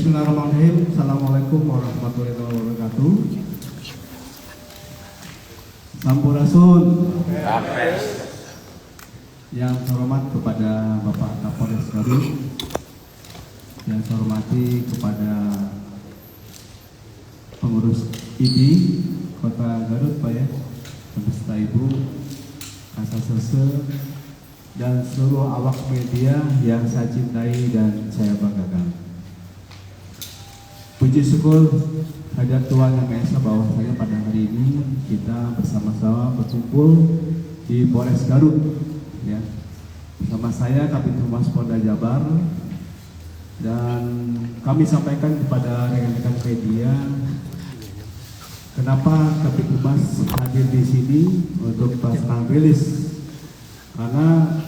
Bismillahirrahmanirrahim. Assalamualaikum warahmatullahi wabarakatuh. Sampurasun. Yang terhormat kepada Bapak Kapolres Garut, yang saya hormati kepada pengurus ID Kota Garut, Pak ya, beserta Ibu, Kasasese, dan seluruh awak media yang saya cintai dan saya banggakan. Puji syukur hadirat Tuhan Yang Maha Esa bahwasanya pada hari ini kita bersama-sama berkumpul di Polres Garut, ya. Bersama saya Kabid Humas Polda Jabar, dan kami sampaikan kepada rekan-rekan media kenapa Kabid Humas hadir di sini untuk pelaksanaan rilis. Karena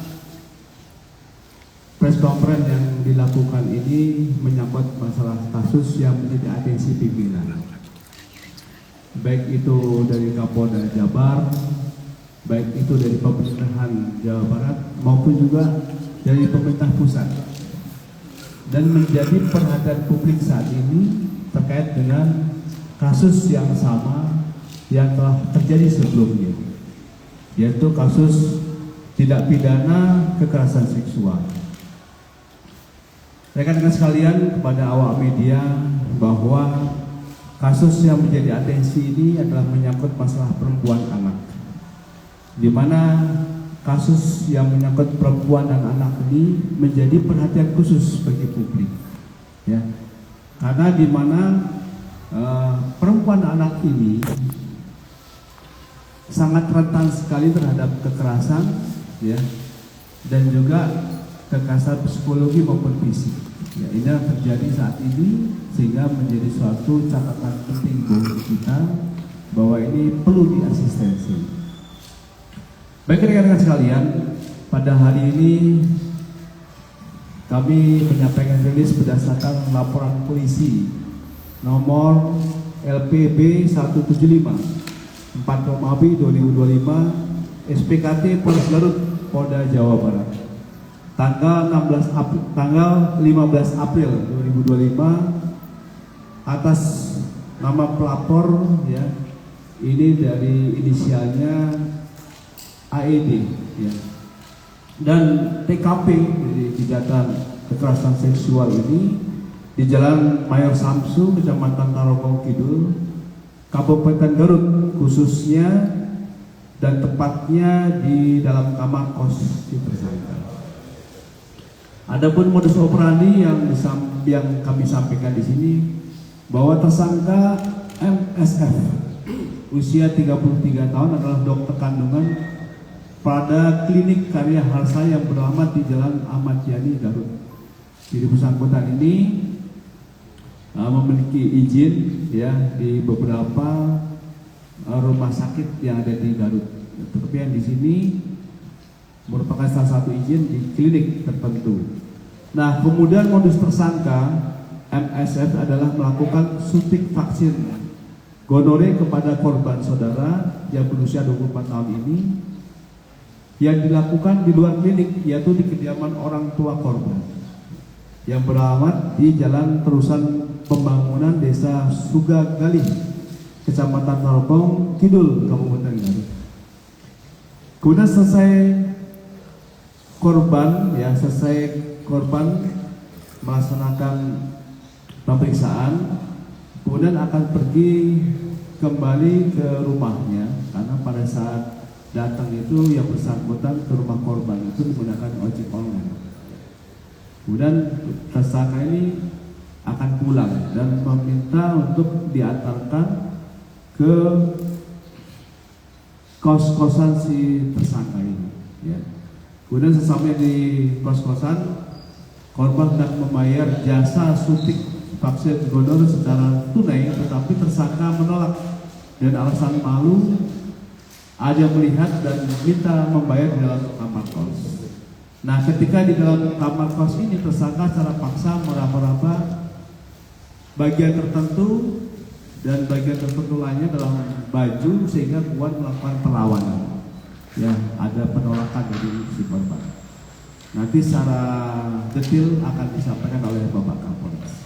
press conference yang dilakukan ini menyangkut masalah kasus yang menjadi atensi pimpinan, baik itu dari Kapolda Jabar, baik itu dari pemerintahan Jawa Barat maupun juga dari pemerintah pusat, dan menjadi perhatian publik saat ini terkait dengan kasus yang sama yang telah terjadi sebelumnya, yaitu kasus tidak pidana kekerasan seksual. Rekan-rekan sekalian, kepada awak media, bahwa kasus yang menjadi atensi ini adalah menyangkut masalah perempuan anak, di mana kasus yang menyangkut perempuan dan anak ini menjadi perhatian khusus bagi publik, ya, karena di mana perempuan anak ini sangat rentan sekali terhadap kekerasan, ya, dan juga kekerasan psikologi maupun fisik. Ya, ini yang terjadi saat ini, sehingga menjadi suatu catatan penting bagi kita bahwa ini perlu diasistensi. Baik rekan-rekan sekalian, pada hari ini kami menyampaikan rilis berdasarkan laporan polisi nomor LPB 175 4 Romawi 2025 SPKT Polres Garut Polda Jawa Barat tanggal 15 April 2025 atas nama pelapor, ya, ini dari inisialnya AED, ya, dan TKP dari kejahatan kekerasan seksual ini di Jalan Mayor Samsu, Kecamatan Tarogong Kidul, Kabupaten Garut khususnya, dan tepatnya di dalam kamar kos si tersangka. Adapun modus operandi yang kami sampaikan di sini, bahwa tersangka MSF usia 33 tahun adalah dokter kandungan pada klinik Karya Harsa yang beralamat di Jalan Ahmad Yani, Garut. Jadi bersangkutan ini memiliki izin, ya, di beberapa rumah sakit yang ada di Garut. Tetapi yang di sini merupakan salah satu izin di klinik tertentu. Nah, kemudian modus tersangka MSF adalah melakukan suntik vaksin gonore kepada korban saudara yang berusia 24 tahun ini, yang dilakukan di luar klinik, yaitu di kediaman orang tua korban yang beralamat di Jalan Terusan Pembangunan Desa Sugagalih, Kecamatan Tarogong Kidul, Kabupaten Garut. Kemudian selesai korban melaksanakan pemeriksaan, kemudian akan pergi kembali ke rumahnya, karena pada saat datang itu yang bersangkutan ke rumah korban itu menggunakan ojek online. Kemudian tersangka ini akan pulang dan meminta untuk diantarkan ke kos-kosan si tersangka ini, ya. Kemudian sesamanya di kos-kosan, korban hendak membayar jasa suntik vaksin gonore secara tunai, tetapi tersangka menolak dan alasan malu ada melihat dan minta membayar di dalam kamar kos. Nah, ketika di dalam kamar kos ini tersangka secara paksa meraba-raba bagian tertentu dan bagian tertentu lainnya dalam baju, sehingga kuat melakukan perlawanan. Ya, ada penolakan dari si korban. Nanti secara detail akan disampaikan oleh Bapak Kapolres.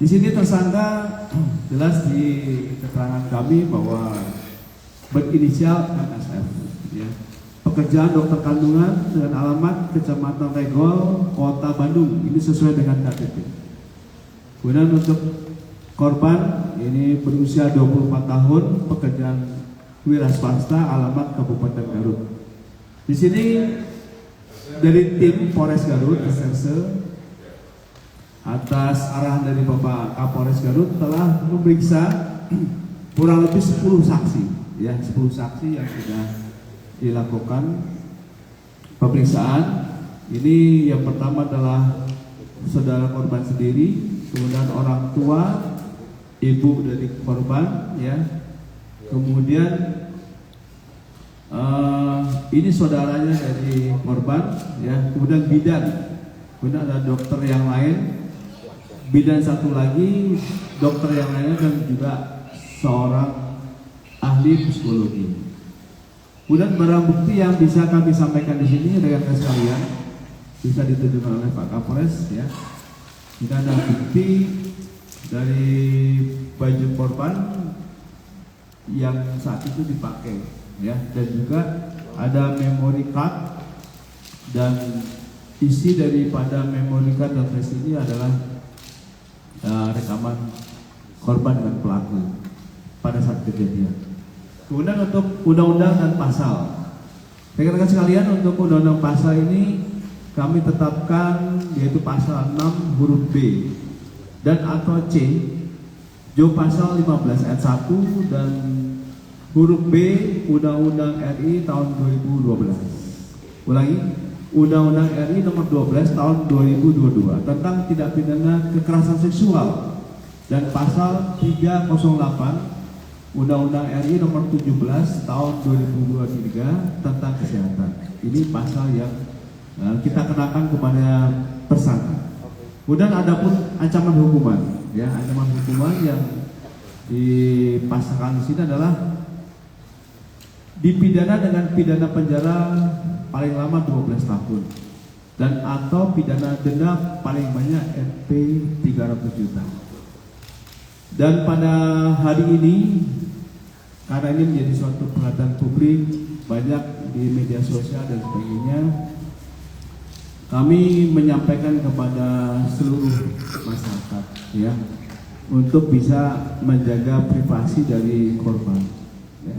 Di sini tersangka jelas di keterangan kami bahwa berinisial MSF, ya. Pekerjaan dokter kandungan dengan alamat Kecamatan Regol, Kota Bandung. Ini sesuai dengan KTP. Kemudian untuk korban ini berusia 24 tahun, pekerjaan wira swasta, alamat Kabupaten Garut. Di sini dari tim Polres Garut, Reserse, atas arahan dari Bapak Kapolres Garut telah memeriksa kurang lebih 10 saksi, ya, 10 saksi yang sudah dilakukan pemeriksaan. Ini yang pertama adalah saudara korban sendiri, kemudian orang tua, ibu dari korban, ya, kemudian ini saudaranya dari korban, ya, kemudian bidan, kemudian ada dokter yang lain, bidan satu lagi, dokter yang lainnya, dan juga seorang ahli psikologi. Kemudian barang bukti yang bisa kami sampaikan di sini rekan-rekan sekalian bisa ditunjukkan oleh Pak Kapolres, ya. Kita ada bukti dari baju korban yang saat itu dipakai, ya, dan juga ada memory card, dan isi daripada memory card dan flash ini adalah rekaman korban dengan pelaku pada saat kejadian. Kemudian untuk undang-undang dan pasal, rekan-rekan sekalian, untuk undang-undang pasal ini kami tetapkan yaitu pasal 6 huruf B dan atau C, jo pasal 15 ayat 1 dan huruf B Undang-Undang RI tahun 2012. Ulangi, Undang-Undang RI nomor 12 tahun 2022 tentang tindak pidana kekerasan seksual, dan pasal 308 Undang-Undang RI nomor 17 tahun 2023 tentang kesehatan. Ini pasal yang kita kenakan kepada tersangka. Kemudian ada pun ancaman hukuman, ya, ancaman hukuman yang dipasangkan di sini adalah dipidana dengan pidana penjara paling lama 12 tahun dan atau pidana denda paling banyak Rp 300 juta. Dan pada hari ini, karena ini menjadi suatu perhatian publik banyak di media sosial dan sebagainya, kami menyampaikan kepada seluruh masyarakat, ya, untuk bisa menjaga privasi dari korban, ya.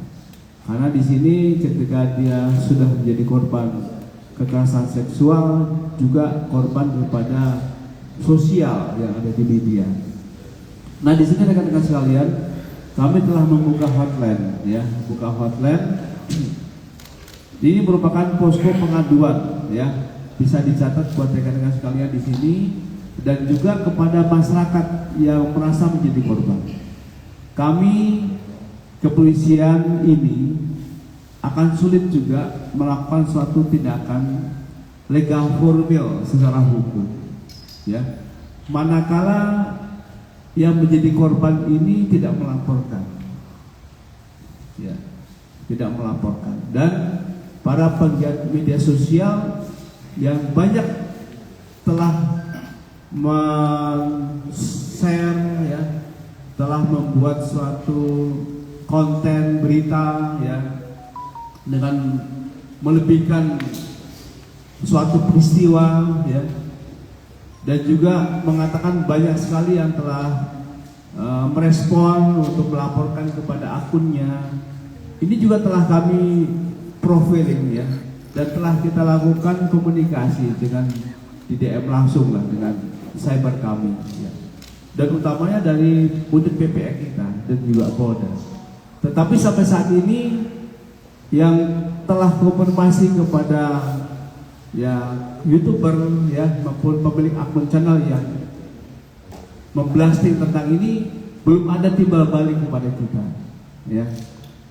Karena di sini ketika dia sudah menjadi korban kekerasan seksual, juga korban daripada sosial yang ada di media. Nah, di sini rekan-rekan sekalian, kami telah membuka hotline, ya, buka hotline. Ini merupakan posko pengaduan, ya, bisa dicatat buat rekan-rekan sekalian di sini, dan juga kepada masyarakat yang merasa menjadi korban. Kami kepolisian ini akan sulit juga melakukan suatu tindakan legal formal secara hukum, ya, manakala yang menjadi korban ini tidak melaporkan, ya, tidak melaporkan. Dan para penggiat media sosial yang banyak telah men-share, ya, telah membuat suatu konten berita, ya, dengan melebihkan suatu peristiwa, ya, dan juga mengatakan banyak sekali yang telah merespon untuk melaporkan kepada akunnya. Ini juga telah kami profiling, ya, dan telah kita lakukan komunikasi dengan di DM langsung lah dengan cyber kami, ya, dan utamanya dari unit PPA kita dan juga Polda. Tetapi sampai saat ini yang telah konfirmasi kepada, ya, YouTuber, ya, maupun pemilik akun channel yang memblasting tentang ini, belum ada timbal balik kepada kita, ya.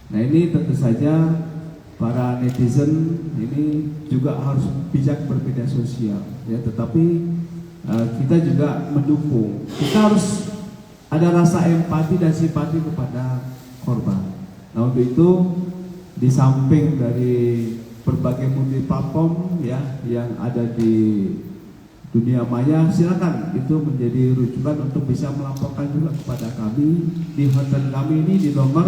Nah, ini tentu saja para netizen ini juga harus bijak bermedia sosial, ya, tetapi kita juga mendukung. Kita harus ada rasa empati dan simpati kepada korban. Nah, untuk itu di samping dari berbagai multi platform, ya, yang ada di dunia maya, silakan itu menjadi rujukan untuk bisa melaporkan juga kepada kami di hotline kami ini di nomor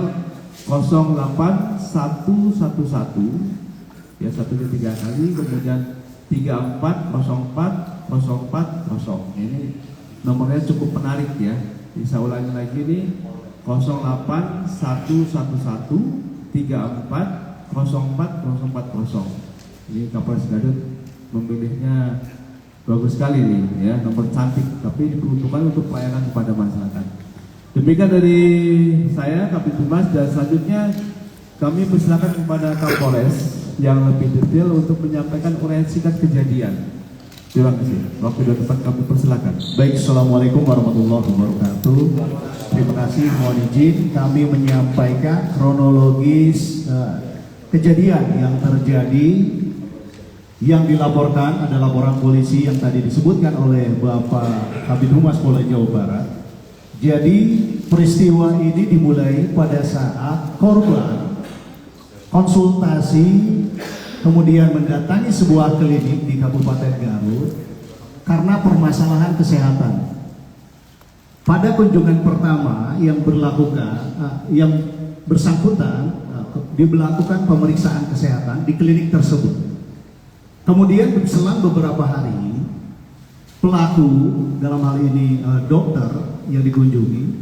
08111 ya 1 3 kali, kemudian 34040440. Ini nomornya cukup menarik ya. Bisa ulangi lagi nih, 08111340440. Ini Kapolres Garut memilihnya bagus sekali nih ya, nomor cantik, tapi diperuntukkan untuk pelayanan kepada masyarakat. Demikian dari saya, Kabid Humas, dan selanjutnya kami persilakan kepada Kapolres yang lebih detail untuk menyampaikan uraian singkat kejadian. Terima kasih. Waktu dan tempat kami persilakan. Baik, Assalamualaikum warahmatullahi wabarakatuh. Terima kasih, mohon izin kami menyampaikan kronologis kejadian yang terjadi. Yang dilaporkan ada laporan polisi yang tadi disebutkan oleh Bapak Kabid Humas Polda Jawa Barat. Jadi peristiwa ini dimulai pada saat korban konsultasi kemudian mendatangi sebuah klinik di Kabupaten Garut karena permasalahan kesehatan. Pada kunjungan pertama yang bersangkutan dilakukan pemeriksaan kesehatan di klinik tersebut. Kemudian selang beberapa hari, pelaku dalam hal ini dokter yang dikunjungi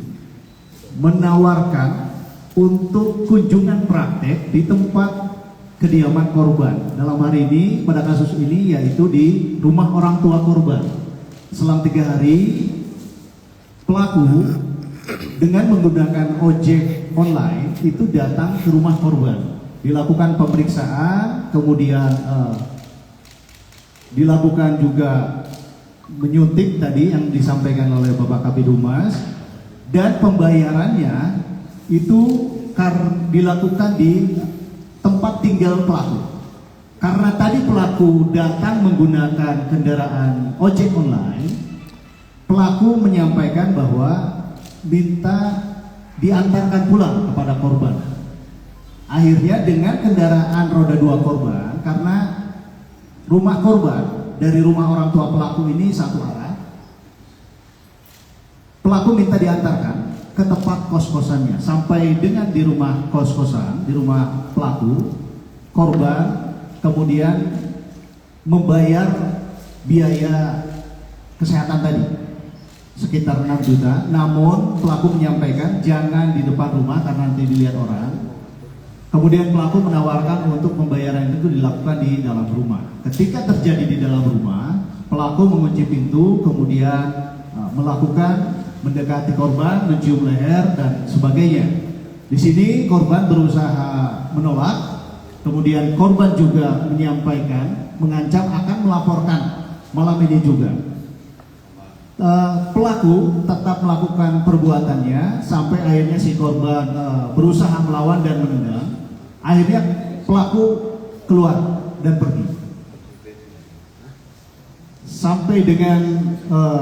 menawarkan untuk kunjungan praktek di tempat kediaman korban. Dalam hari ini, pada kasus ini yaitu di rumah orang tua korban. Selang 3 hari, pelaku dengan menggunakan ojek online itu datang ke rumah korban, dilakukan pemeriksaan, kemudian dilakukan juga menyuntik tadi yang disampaikan oleh Bapak Kabid Humas, dan pembayarannya itu dilakukan di tempat tinggal pelaku. Karena tadi pelaku datang menggunakan kendaraan ojek online, pelaku menyampaikan bahwa minta diantarkan pulang kepada korban. Akhirnya dengan kendaraan roda 2 korban, karena rumah korban dari rumah orang tua pelaku ini satu arah, pelaku minta diantarkan ke tempat kos-kosannya. Sampai dengan di rumah kos-kosan, di rumah pelaku, korban kemudian membayar biaya kesehatan tadi sekitar 6 juta. Namun pelaku menyampaikan jangan di depan rumah karena nanti dilihat orang. Kemudian pelaku menawarkan untuk pembayaran itu dilakukan di dalam rumah. Ketika terjadi di dalam rumah, pelaku mengunci pintu, kemudian mendekati korban, mencium leher dan sebagainya. Di sini korban berusaha menolak, kemudian korban juga mengancam akan melaporkan malam ini juga. Pelaku tetap melakukan perbuatannya sampai akhirnya si korban berusaha melawan dan menendang. Akhirnya pelaku keluar dan pergi. Sampai dengan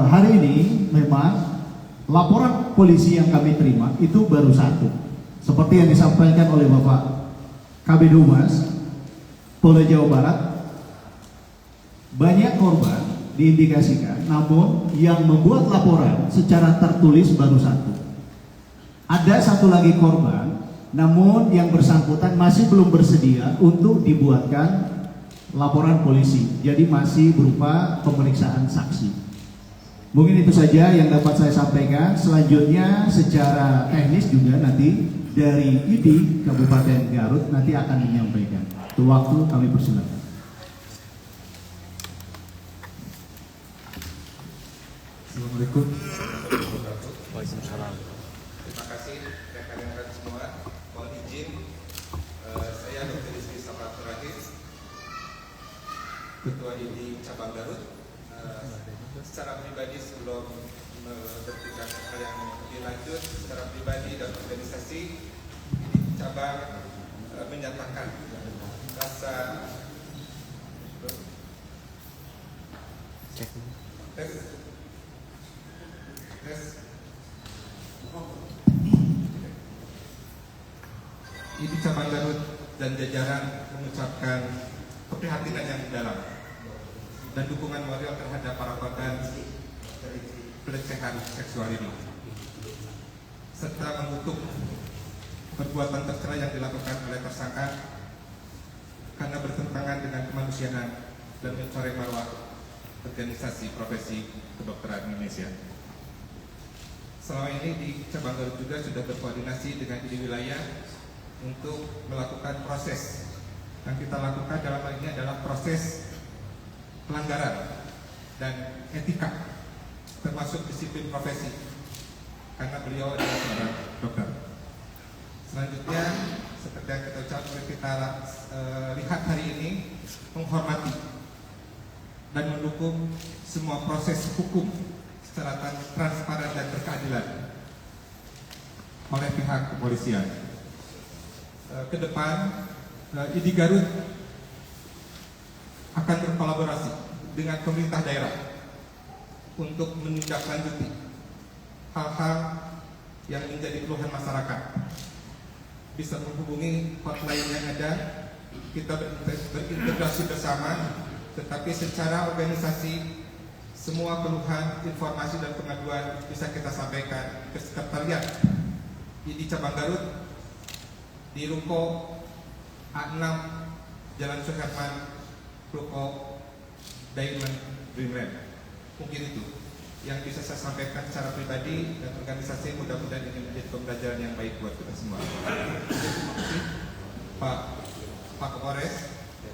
hari ini memang laporan polisi yang kami terima itu baru 1. Seperti yang disampaikan oleh Bapak Kabid Humas Polda Jawa Barat, banyak korban diindikasikan, namun yang membuat laporan secara tertulis baru 1. Ada 1 lagi korban, namun yang bersangkutan masih belum bersedia untuk dibuatkan laporan polisi, jadi masih berupa pemeriksaan saksi. Mungkin itu saja yang dapat saya sampaikan. Selanjutnya secara teknis juga nanti dari ID Kabupaten Garut nanti akan menyampaikan. Itu waktu, kami persilakan. Assalamualaikum. Waalaikumsalam. Terima kasih rekan-rekan semua. Mohon izin, saya Dr. Rizky Sabratur Rahis, Ketua ID Cabang Garut. Secara pribadi sebelum memberikan hal yang lebih lanjut, secara pribadi dan organisasi ID Cabang menyatakan rasa ID Cabang Garut dan jajaran mengucapkan keprihatinan yang dalam dan dukungan moral terhadap para korban pelecehan seksual ini, serta mengutuk perbuatan tercela yang dilakukan oleh tersangka karena bertentangan dengan kemanusiaan dan mencoreng marwah organisasi profesi kedokteran Indonesia. Selama ini di cabang Garut juga sudah berkoordinasi dengan di wilayah untuk melakukan proses. Yang kita lakukan dalam hal ini adalah proses pelanggaran dan etika, termasuk disiplin profesi, karena beliau adalah seorang dokter. Selanjutnya, seperti yang kita lihat hari ini, menghormati dan mendukung semua proses hukum secara transparan dan berkeadilan oleh pihak kepolisian. Ke depan, ID Garut akan berkolaborasi dengan pemerintah daerah untuk menindaklanjuti hal-hal yang menjadi keluhan masyarakat. Bisa menghubungi hotline yang ada, kita berintegrasi bersama, tetapi secara organisasi semua keluhan, informasi dan pengaduan bisa kita sampaikan ke sekretariat di cabang Garut di Ruko A6 Jalan Suherman, Ruko Diamond Dreamland. Mungkin itu yang bisa saya sampaikan secara pribadi, dan organisasi mudah-mudahan ini menjadi pembelajaran yang baik buat kita semua. Terima kasih Pak Kapolres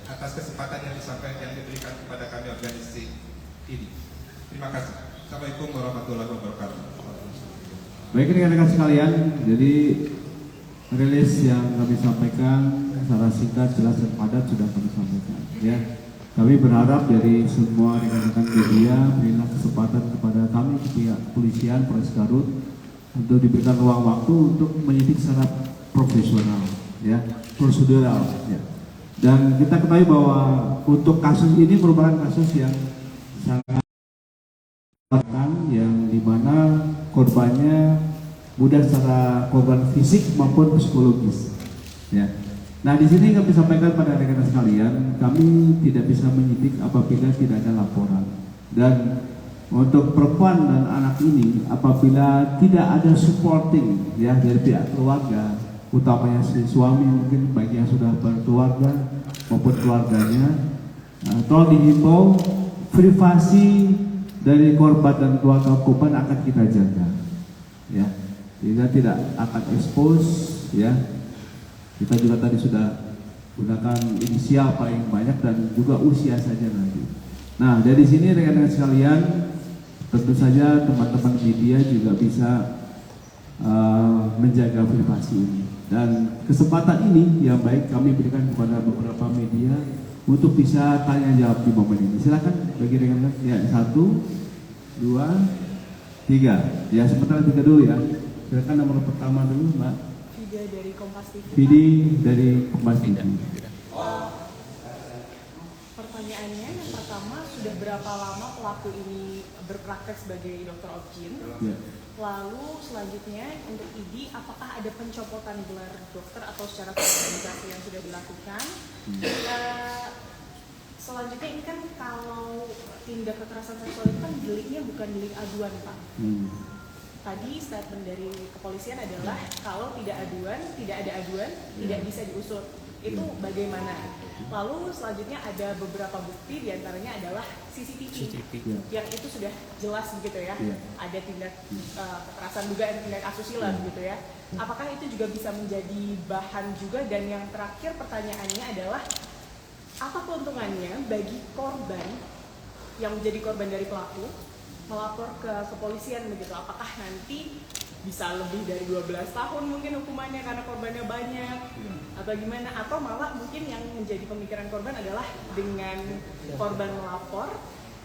atas kesempatan yang disampaikan, yang diberikan kepada kami organisasi ini. Terima kasih. Assalamualaikum warahmatullahi wabarakatuh. Baik rekan-rekan sekalian, jadi rilis yang kami sampaikan secara singkat, jelas dan padat sudah kami sampaikan. Ya, kami berharap dari semua rekan-rekan media berilah kesempatan kepada kami pihak kepolisian Polres Garut untuk diberikan ruang waktu untuk menyidik secara profesional, ya, prosedural. Ya. Dan kita ketahui bahwa untuk kasus ini merupakan kasus yang sangat yang dimana korbannya mudah secara korban fisik maupun psikologis. Ya. Nah, di sini kami sampaikan pada rekan-rekan sekalian, kami tidak bisa menyidik apabila tidak ada laporan. Dan untuk perempuan dan anak ini, apabila tidak ada supporting ya dari pihak keluarga, utamanya si suami mungkin bagi yang sudah berkeluarga maupun keluarganya, tolong dihimbau privasi dari korban dan keluarga korban akan kita jaga, ya, sehingga tidak akan expose, ya. Kita juga tadi sudah gunakan inisial paling banyak dan juga usia saja nanti. Nah, dari sini rekan-rekan sekalian, tentu saja teman-teman media juga bisa menjaga privasi ini. Dan kesempatan ini yang baik kami berikan kepada beberapa media untuk bisa tanya jawab di momen ini. Silakan bagi rekan-rekan. Ya, 1, 2, 3. Ya, sebentar 3 dulu ya. Silakan nomor pertama dulu, Mbak. Video dari Kompas TV. Video dari Kompas TV. Pertanyaannya yang pertama, sudah berapa lama pelaku ini berpraktek sebagai dokter objin? Ya. Lalu selanjutnya untuk ID, apakah ada pencopotan gelar dokter atau secara organisasi yang sudah dilakukan? Selanjutnya ini kan kalau tindak kekerasan seksual itu kan deliknya bukan delik aduan, Pak. Tadi statement dari kepolisian adalah kalau tidak ada aduan, tidak bisa diusut. Itu bagaimana? Lalu selanjutnya ada beberapa bukti, diantaranya adalah CCTV. Yang itu sudah jelas begitu ya. Ada tindak kekerasan dugaan tindak asusila begitu ya. Apakah itu juga bisa menjadi bahan juga? Dan yang terakhir pertanyaannya adalah, apa keuntungannya bagi korban yang menjadi korban dari pelaku melapor ke kepolisian begitu? Apakah nanti bisa lebih dari 12 tahun mungkin hukumannya karena korbannya banyak, atau gimana? Atau malah mungkin yang menjadi pemikiran korban adalah dengan korban melapor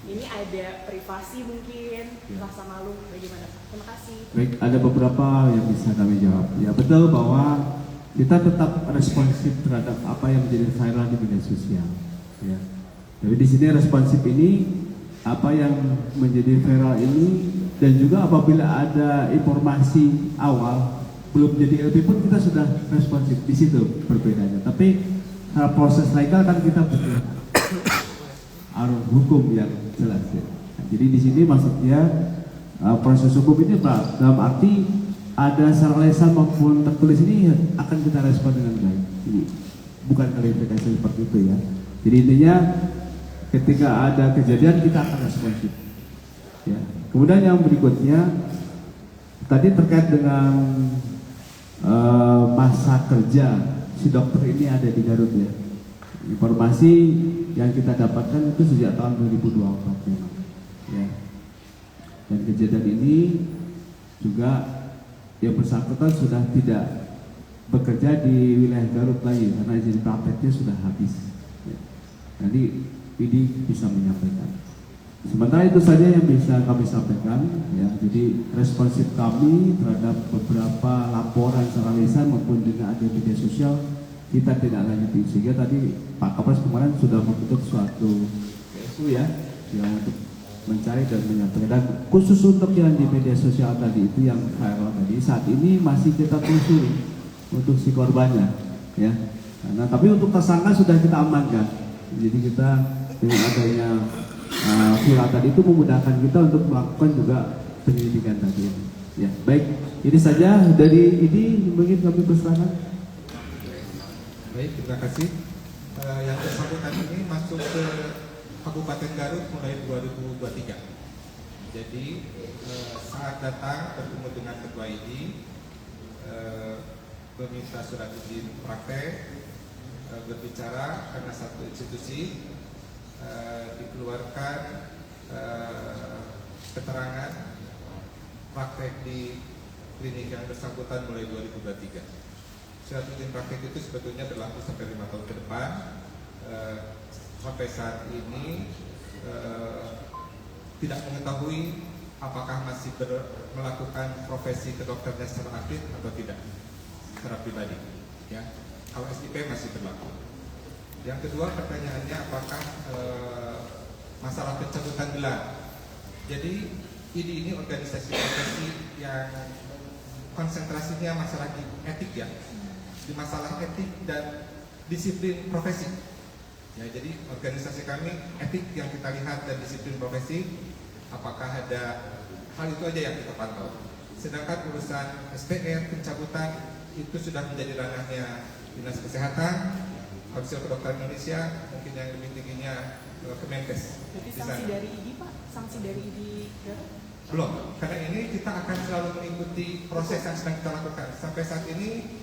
ini ada privasi mungkin, rasa malu, bagaimana? Terima kasih. Baik, ada beberapa yang bisa kami jawab. Ya, betul bahwa kita tetap responsif terhadap apa yang menjadi viral di media sosial. Ya. Jadi di sini responsif ini apa yang menjadi viral ini, dan juga apabila ada informasi awal belum jadi LP pun kita sudah responsif. Di situ perbedaannya. Tapi proses legal kan kita butuh. arus hukum yang jelas ya. Nah, jadi di sini maksudnya proses hukum ini Pak, dalam arti ada secara lisan maupun tertulis ini akan kita respon dengan baik. Ini bukan klarifikasi seperti itu ya. Jadi intinya ketika ada kejadian kita akan responsif. Ya. Kemudian yang berikutnya tadi terkait dengan masa kerja si dokter ini ada di Garut ya. Informasi yang kita dapatkan itu sejak tahun 2024 memang. Ya. Dan kejadian ini juga yang bersangkutan sudah tidak bekerja di wilayah Garut lagi karena izin prakteknya sudah habis. Ya. Nanti PD bisa menyampaikan. Sementara itu saja yang bisa kami sampaikan. Ya. Jadi responsif kami terhadap beberapa laporan secara lisan maupun juga ada media sosial kita tidak lanjuti. Sehingga tadi Pak Kapolres kemarin sudah membentuk suatu PSU ya, yang untuk mencari dan menyampaikan. Dan khusus untuk yang di media sosial tadi itu yang viral tadi, saat ini masih kita telusuri untuk si korbannya, ya. Nah, tapi untuk tersangka sudah kita amankan. Jadi kita dengan adanya viral tadi itu memudahkan kita untuk melakukan juga penyelidikan tadi. Ya, baik. Ini saja dari ini mungkin kami persilakan. Baik, terima kasih. Yang bersangkutan ini masuk ke Kabupaten Garut mulai 2023. Jadi saat datang bertemu dengan ketua ID, meminta surat izin praktek, berbicara karena satu institusi dikeluarkan keterangan praktek di klinik yang bersangkutan mulai 2023. Surat izin praktek itu sebetulnya berlaku sampai 5 tahun ke depan. Sampai saat ini tidak mengetahui apakah masih melakukan profesi kedokterannya secara aktif atau tidak, secara pribadi. Ya, kalau SIP masih berlaku. Yang kedua pertanyaannya apakah masalah pencabutan gelar. Jadi ini organisasi profesi yang konsentrasinya masalah etik ya, di masalah etik dan disiplin profesi. Ya, jadi organisasi kami etik yang kita lihat dan disiplin profesi, apakah ada hal itu aja yang kita pantau. Sedangkan urusan SPR pencabutan itu sudah menjadi ranahnya Dinas Kesehatan, Konsil Kedokteran Indonesia, mungkin yang lebih tingginya Kemenkes. Jadi sanksi dari ID Pak, sanksi dari ID Garut? Belum, karena ini kita akan selalu mengikuti proses yang sedang kita lakukan. Sampai saat ini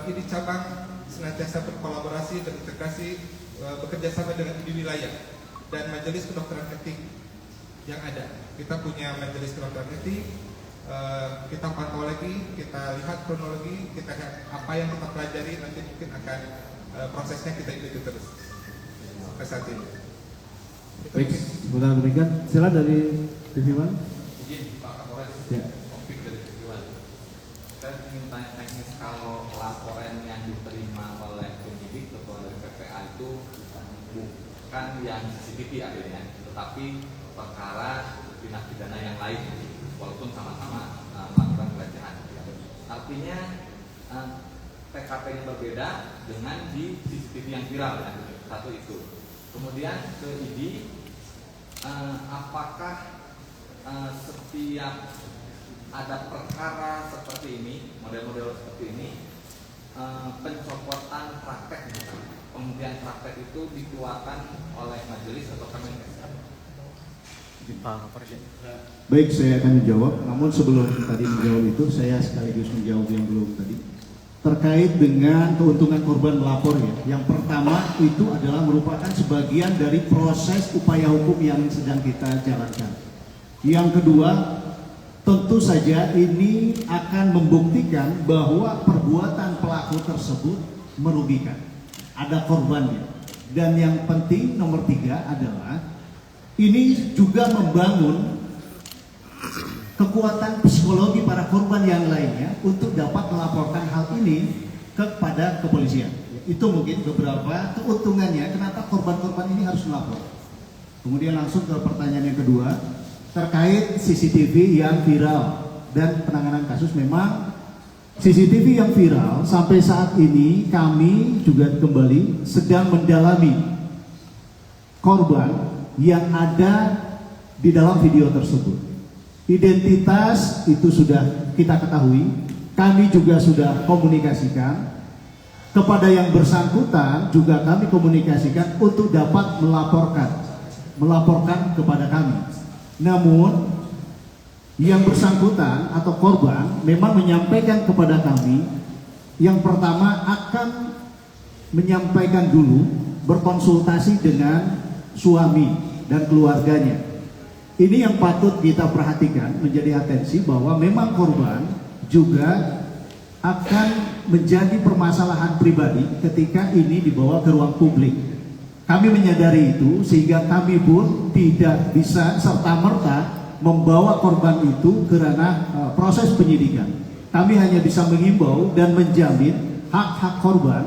ID cabang senantiasa berkolaborasi dan integrasi, bekerja sama dengan ID wilayah dan majelis kedokteran etik yang ada. Kita punya majelis kedokteran etik, kita pantau lagi, kita lihat kronologi, kita lihat apa yang kita pelajari, nanti mungkin akan prosesnya kita ikuti terus sampai saat ini. Baik, sebentar demikian. Silakan dari TV One. Izin Pak Kapolres, Ya. Topik dari TV One. Saya ingin tanya teknis, kalau laporan yang diterima oleh penyidik atau dari PPA itu bukan yang CCTV akhirnya, tetapi perkara tindak pidana yang lain, walaupun sama-sama melakukan pelecehan. Artinya TKP-nya berbeda dengan di CCTV yang viral ya. Satu itu. Kemudian ke ID, apakah setiap ada perkara seperti ini, model-model seperti ini, pencopotan praktek misalnya, penghentian praktek itu dikeluarkan oleh majelis atau Kemenkes? Baik, saya akan menjawab. Namun sebelum tadi menjawab itu, saya sekaligus menjawab yang belum tadi. Terkait dengan keuntungan korban melapor ya. Yang pertama itu adalah merupakan sebagian dari proses upaya hukum yang sedang kita jalankan. Yang kedua, tentu saja ini akan membuktikan bahwa perbuatan pelaku tersebut merugikan. Ada korbannya. Dan yang penting nomor 3 adalah ini juga membangun kekuatan psikologi para korban yang lainnya untuk dapat melaporkan hal ini kepada kepolisian. Itu mungkin beberapa keuntungannya kenapa korban-korban ini harus melapor. Kemudian langsung ke pertanyaan yang kedua terkait CCTV yang viral dan penanganan kasus. Memang CCTV yang viral sampai saat ini kami juga kembali sedang mendalami korban yang ada di dalam video tersebut. Identitas itu sudah kita ketahui, kami juga sudah komunikasikan. Kepada yang bersangkutan juga kami komunikasikan untuk dapat melaporkan kepada kami. Namun yang bersangkutan atau korban memang menyampaikan kepada kami, yang pertama akan menyampaikan dulu berkonsultasi dengan suami dan keluarganya. Ini yang patut kita perhatikan, menjadi atensi bahwa memang korban juga akan menjadi permasalahan pribadi ketika ini dibawa ke ruang publik. Kami menyadari itu sehingga kami pun tidak bisa serta-merta membawa korban itu ke ranah proses penyidikan. Kami hanya bisa mengimbau dan menjamin hak-hak korban,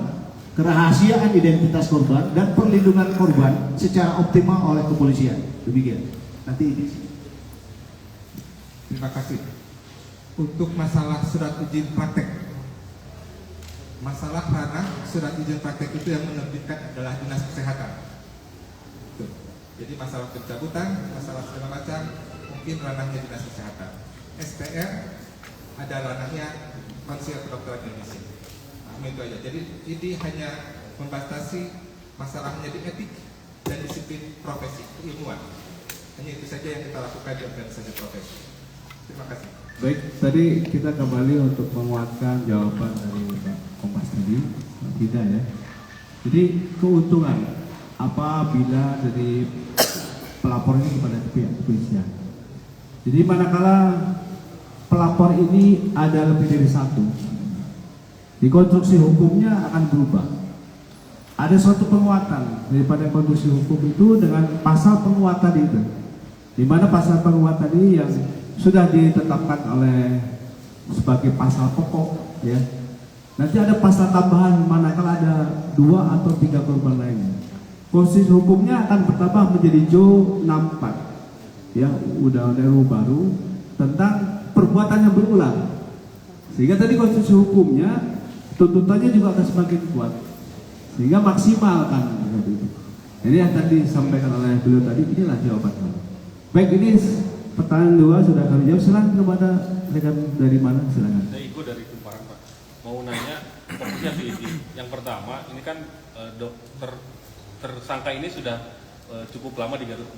kerahasiaan identitas korban, dan perlindungan korban secara optimal oleh kepolisian. Demikian. Nanti ini. Terima kasih. Untuk masalah surat izin praktek, masalah ranah surat izin praktek itu yang menerbitkan adalah Dinas Kesehatan. Tuh. Jadi masalah pencabutan, masalah segala macam mungkin ranahnya Dinas Kesehatan. SPR ada ranahnya Konsil Kedokteran Indonesia. Nah, itu aja. Jadi ini hanya membatasi masalahnya di etik dan disiplin profesi keilmuan. Hanya itu saja yang kita lakukan di organisasi profesi. Terima kasih. Baik, tadi kita kembali untuk menguatkan jawaban dari Pak Kompas tadi, tidak ya. Jadi keuntungan apabila dari pelapor ini kepada pihak kepolisian. Jadi manakala pelapor ini ada lebih dari satu, di konstruksi hukumnya akan berubah. Ada suatu penguatan daripada konstruksi hukum itu dengan pasal penguatan itu, di mana pasal penguatan ini yang sudah ditetapkan oleh sebagai pasal pokok, ya. Nanti ada pasal tambahan manakala ada 2 atau 3 korban lainnya. Konstruksi hukumnya akan bertambah menjadi Jo 64, ya, undang-undang RUU baru tentang perbuatan yang berulang. Sehingga tadi konstruksi hukumnya tuntutannya juga akan semakin kuat, sehingga maksimal kan. Jadi yang tadi disampaikan oleh beliau tadi, inilah jawabannya. Baik, ini pertanyaan 2 sudah kami jawab. Silakan kepada rekan dari mana, silakan. Saya Igo dari Kumparan, Pak. Mau nanya fokusnya ini. Yang pertama, ini kan dokter tersangka ini sudah cukup lama di Garut.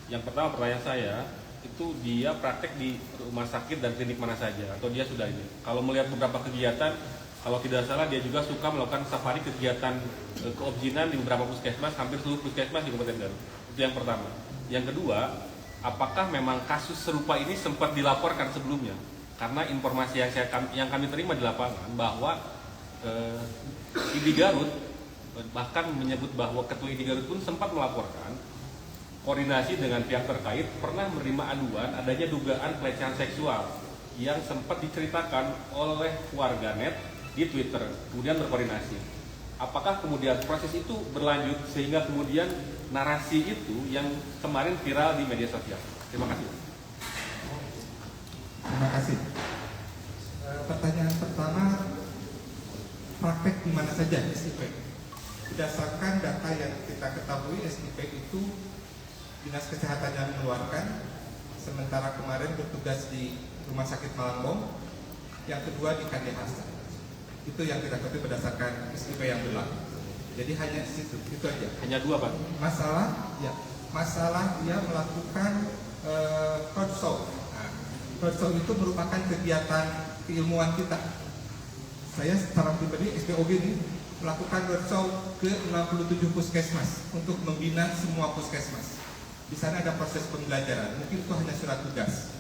Yang pertama pertanyaan saya, itu dia praktek di rumah sakit dan klinik mana saja, atau dia sudah ini? Kalau melihat beberapa kegiatan, kalau tidak salah dia juga suka melakukan safari kegiatan keobjinan di beberapa puskesmas, hampir seluruh puskesmas di Kabupaten Garut. Itu yang pertama. Yang kedua, apakah memang kasus serupa ini sempat dilaporkan sebelumnya? Karena informasi yang kami terima di lapangan bahwa ID Garut bahkan menyebut bahwa Ketua ID Garut pun sempat melaporkan koordinasi dengan pihak terkait pernah menerima aduan adanya dugaan pelecehan seksual yang sempat diceritakan oleh warganet di Twitter, kemudian berkoordinasi. Apakah kemudian proses itu berlanjut sehingga kemudian narasi itu yang kemarin viral di media sosial? Terima kasih. Terima kasih. Pertanyaan pertama, praktek di mana saja SIP? Berdasarkan data yang kita ketahui, SIP itu Dinas Kesehatan yang mengeluarkan, sementara kemarin bertugas di Rumah Sakit Malangbong, yang kedua di KDHAS. Itu yang kita ketahui berdasarkan SIP yang berlaku. Jadi hanya situ, itu aja. Hanya 2, Pak. Masalah dia melakukan roadshow. Roadshow itu merupakan kegiatan keilmuan kita. Saya secara pribadi SPOG ini melakukan roadshow ke 67 puskesmas untuk membina semua puskesmas. Di sana ada proses pembelajaran, mungkin itu hanya surat tugas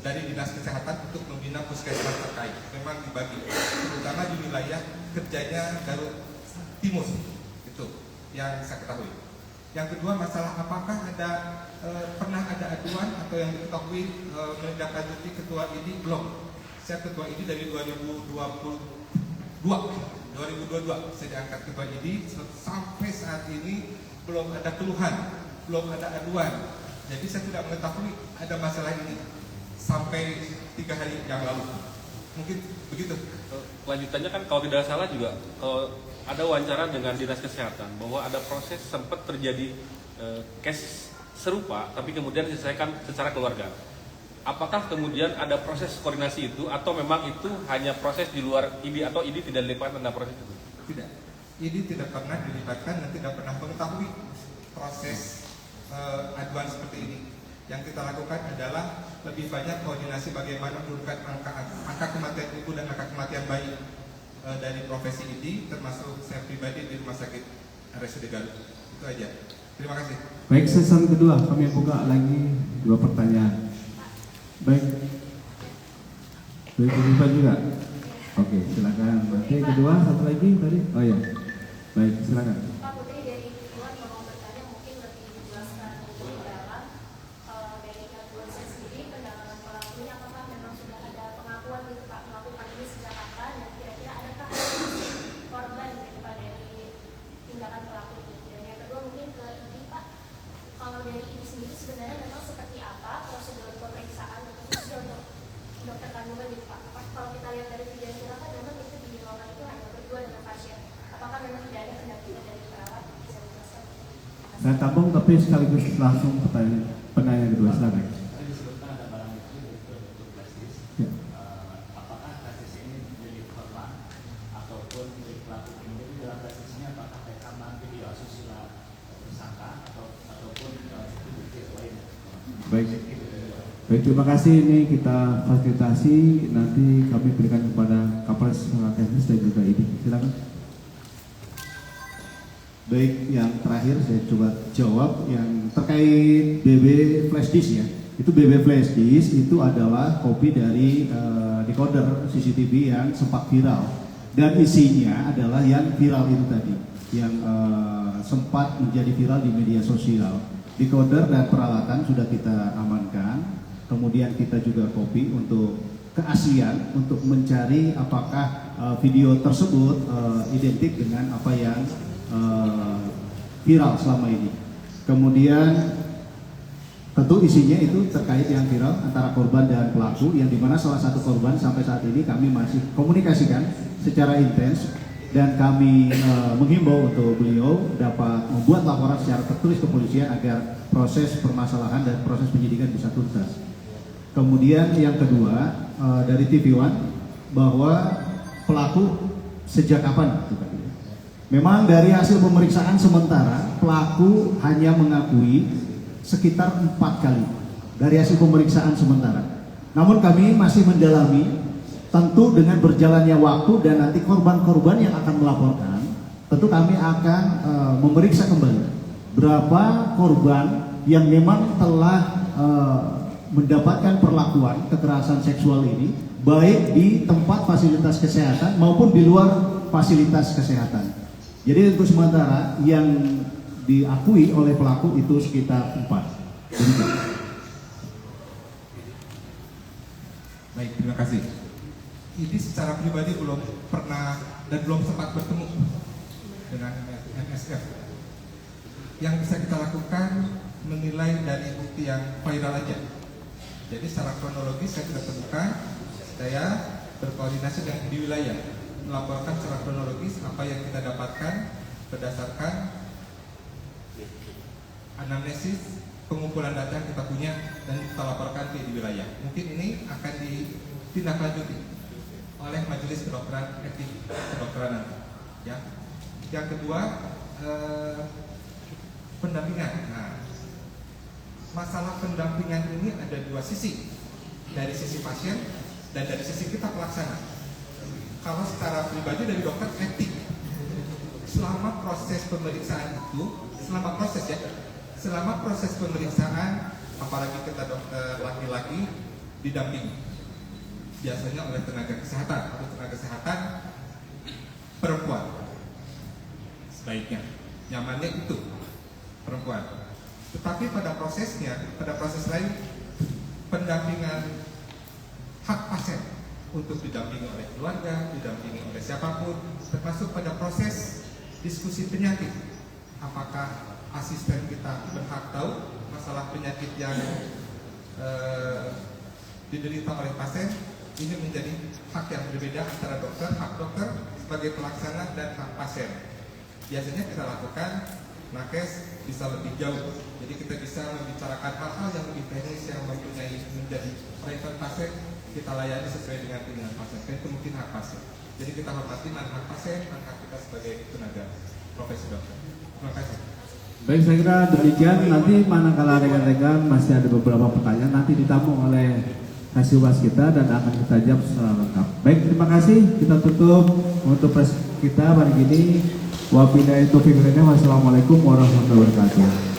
dari Dinas Kesehatan untuk membina puskesmas terkait. Memang dibagi, terutama di wilayah kerjanya Garut Timur, itu yang saya ketahui. Yang kedua, masalah apakah ada pernah ada aduan atau yang diketahui menindaklanjuti ketua ini belum. Saya ketua ini dari 2022 saya diangkat ketua ini, sampai saat ini belum ada keluhan, belum ada aduan. Jadi saya tidak mengetahui ada masalah ini sampai 3 hari yang lalu. Mungkin begitu. Lanjutannya kan kalau tidak salah juga ada wawancara dengan Dinas Kesehatan bahwa ada proses sempat terjadi case serupa tapi kemudian diselesaikan secara keluarga. Apakah kemudian ada proses koordinasi itu atau memang itu hanya proses di luar ID atau ID tidak dilibatkan dalam proses itu? Tidak, ID tidak pernah dilibatkan dan tidak pernah mengetahui proses aduan seperti ini. Yang kita lakukan adalah lebih banyak koordinasi bagaimana menurunkan angka kematian ibu dan angka kematian bayi dari profesi ID, termasuk saya pribadi di Rumah Sakit RSUD Garut. Itu aja. Terima kasih. Baik, sesi kedua kami buka lagi 2 pertanyaan. Baik. Baik, Pak juga. Oke, silakan. Berarti kedua, satu lagi tadi. Oh ya. Baik, silakan. Pak Putri dari Iwan mau bertanya, mungkin lebih dijelaskan lebih dalam dari kepolisian sendiri pendalaman pelakunya, apakah memang sudah ada pengakuan gitu Pak melakukan ini sejak kapan dan kira-kira adakah korban gitu Pak dari tindakan pelaku itu. Dan yang kedua mungkin ke Ibu Pak, kalau dari Ibu sendiri sebenarnya memang seperti apa prosedur pemeriksaan khususnya untuk dokter kandungan gitu Pak. Kalau kita lihat dari video yang viral kan memang itu di ruangan itu hanya berdua dengan pasien. Apakah memang tidak ada pendampingan dari perawat? Bisa dijelaskan? Saya tabung tapi sekaligus langsung pertanyaan kedua, silakan. Tadi disebutkan ada barang bukti untuk flash disk. Ya. Apakah flash disk ini milik korban ataupun milik pelaku? Kemudian di dalam flash disk ini apakah rekaman video asusila tersangka ataupun bukti lain? Baik. Baik, terima kasih. Ini kita fasilitasi, nanti kami berikan kepada Kapolres Teknis dan juga ID. Silakan. Baik, yang terakhir saya coba jawab yang terkait BB flash disk ya. Itu BB flash disk itu adalah kopi dari decoder CCTV yang sempat viral dan isinya adalah yang viral itu tadi, yang sempat menjadi viral di media sosial. Decoder dan peralatan sudah kita amankan. Kemudian kita juga copy untuk keaslian untuk mencari apakah video tersebut identik dengan apa yang viral selama ini. Kemudian tentu isinya itu terkait yang viral antara korban dan pelaku, yang dimana salah satu korban sampai saat ini kami masih komunikasikan secara intens dan kami menghimbau untuk beliau dapat membuat laporan secara tertulis ke kepolisian agar proses permasalahan dan proses penyidikan bisa tuntas. Kemudian yang kedua dari TV One bahwa pelaku sejak kapan? Memang dari hasil pemeriksaan sementara pelaku hanya mengakui sekitar 4 kali dari hasil pemeriksaan sementara. Namun kami masih mendalami, tentu dengan berjalannya waktu dan nanti korban-korban yang akan melaporkan, tentu kami akan memeriksa kembali berapa korban yang memang telah mendapatkan perlakuan kekerasan seksual ini, baik di tempat fasilitas kesehatan maupun di luar fasilitas kesehatan. Jadi untuk sementara yang diakui oleh pelaku itu sekitar 4. Baik, terima kasih. Ini secara pribadi belum pernah dan belum sempat bertemu dengan MSF. Yang bisa kita lakukan menilai dari bukti yang viral aja. Jadi secara kronologis saya sudah temukan, saya berkoordinasi dengan di wilayah, melaporkan secara kronologis apa yang kita dapatkan berdasarkan anamnesis pengumpulan data yang kita punya dan kita laporkan di wilayah. Mungkin ini akan ditindaklanjuti oleh Majelis Kedokteran Etik Kedokteran nanti. Ya. Yang kedua, pendampingan. Nah, masalah pendampingan ini ada 2 sisi, dari sisi pasien dan dari sisi kita pelaksana. Kalau secara pribadi dari dokter etik, selama proses pemeriksaan itu, selama proses pemeriksaan, apalagi kita dokter laki-laki didampingi, biasanya oleh tenaga kesehatan atau tenaga kesehatan perempuan, sebaiknya nyamannya itu perempuan. Tetapi pada prosesnya, pada proses lain, pendampingan hak pasien untuk didampingi oleh keluarga, didampingi oleh siapapun, termasuk pada proses diskusi penyakit. Apakah asisten kita berhak tahu masalah penyakit yang diderita oleh pasien? Ini menjadi hak yang berbeda antara dokter, hak dokter sebagai pelaksana dan hak pasien. Biasanya kita lakukan nakes bisa lebih jauh. Jadi kita bisa membicarakan hal-hal yang lebih teknis yang mempunyai menjadi private pasien, kita layani sesuai dengan keinginan pasien. Dan itu mungkin hak pasien. Jadi kita hormati hak pasien, hak kita sebagai tenaga profesi dokter. Terima kasih. Baik, saya kira demikian. Nanti manakala rekan-rekan masih ada beberapa pertanyaan, nanti ditampung oleh Kasihumas kita dan akan kita jawab secara lengkap. Baik, terima kasih. Kita tutup untuk press kita hari ini. Wabillahi taufiq wal hidayah. Wassalamualaikum warahmatullahi wabarakatuh.